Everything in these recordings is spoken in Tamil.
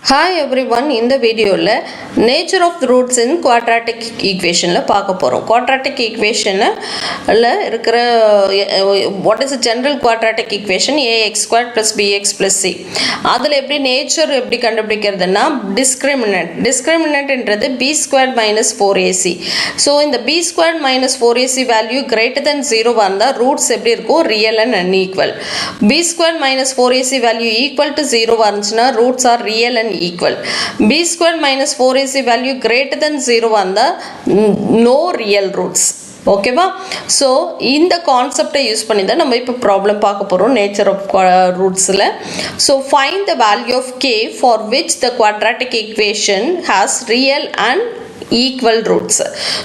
Hi everyone, in the video nature of the roots in quadratic equation quadratic equation what is the general quadratic equation ax squared plus bx plus c adula eppadi nature eppadi kandupidikkiradhuna discriminant endrathu b squared minus 4ac. So in the b squared minus 4ac value greater than 0 vanda roots eppadi irukum real and unequal. B squared minus 4ac value equal to 0 varunchna roots are real and equal. B squared minus 4ac value greater than 0 vanda no real roots. Okay va? So இந்த கான்செப்டை யூஸ் பண்ணி தான் நம்ம இப்போ ப்ராப்ளம் பார்க்க போகிறோம் நேச்சர் ஆஃப் ரூட்ஸில். So find the value of K for which the quadratic equation has real and equal roots.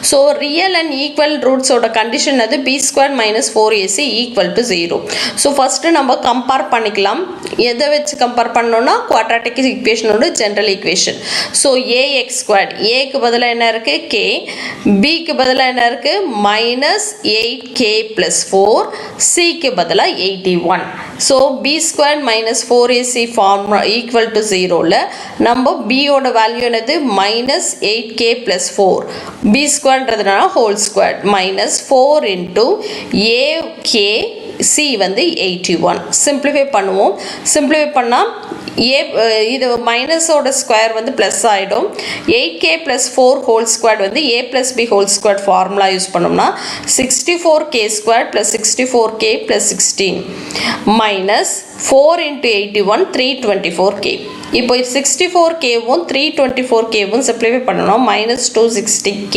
So real and equal roots oda condition adu b squared minus 4ac equal to 0. So first நம்ம compare பண்ணிக்கலாம். எதை வச்சு compare பண்ணோம்னா quadratic equation ஓட general equation. So ax squared, a க்கு பதிலா என்ன இருக்கு k, b க்கு பதிலா என்ன இருக்கு minus 8k plus 4, c க்கு பதிலா 81. So b squared minus 4ac formula equal to 0 ல நம்ம b ஓட வேல்யூ என்னது minus 8k plus 4, b squared whole squared minus 4 into a k c வந்து 81. simplify பண்ணுவோம். simplify பண்ணா இது minus ஓட ஸ்கொயர் வந்து plus ஆயிடும். 8k plus 4 whole squared வந்து a plus b whole squared formula use பண்ணோம்னா 64k squared plus 64k plus 16 minus 4 into 81 324k. இப்போ 64kவும் 324kவும் simplify பண்ணணும் minus 260k.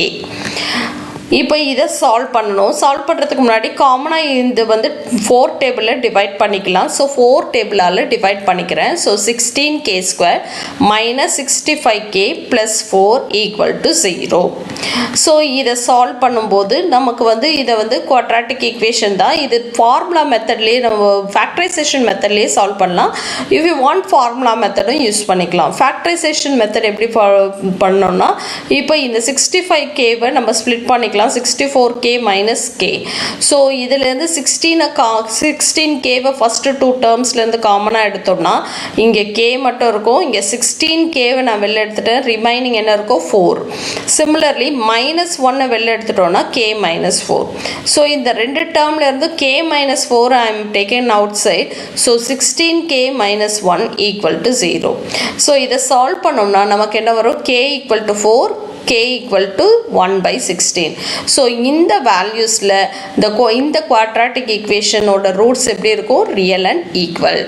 இப்போ இதை சால்வ் பண்ணணும். சால்வ் பண்ணுறதுக்கு முன்னாடி காமனாக இது வந்து 4 டேபிளில் டிவைட் பண்ணிக்கலாம். ஸோ 4 டேபிளால் டிவைட் பண்ணிக்கிறேன். So 16k square minus 65k plus 4 equal to 0. So இதை சால்வ் பண்ணும்போது நமக்கு வந்து இதை வந்து குவாட்ராட்டிக் ஈக்குவேஷன் தான். இது ஃபார்முலா மெத்தட்லேயே நம்ம ஃபேக்டரைசேஷன் மெத்தட்லேயே சால்வ் பண்ணலாம். இஃப் யூ வாண்ட் ஃபார்முலா மெத்தடும் யூஸ் பண்ணிக்கலாம். ஃபேக்டரைசேஷன் மெத்தட் எப்படி பண்ணோம்னா இப்போ இந்த 65kவை நம்ம ஸ்ப்ளிட் பண்ணிக்கலாம் 64k minus k. ஸோ இதிலேருந்து 16kவை ஃபஸ்ட்டு 2 டேர்ம்ஸ்லேருந்து காமனாக எடுத்தோம்னா இங்கே k மட்டும் இருக்கும். இங்கே 16kவை நான் வெளில எடுத்துட்டேன். ரிமைனிங் என்ன இருக்கும் 4. சிமிலர்லி minus 1 வெளில எடுத்துட்டோம்னா k minus 4. ஸோ இந்த ரெண்டு டேர்ம்லேருந்து k minus 4 I am taken outside. So 16k minus 1 equal to 0. So இதை சால்வ் பண்ணோம்னா நமக்கு என்ன வரும் k equal to 4, k equal to 1 by 16. So இந்த valuesல இந்த quadratic equation ஓட roots எப்படி இருக்கும் real and equal.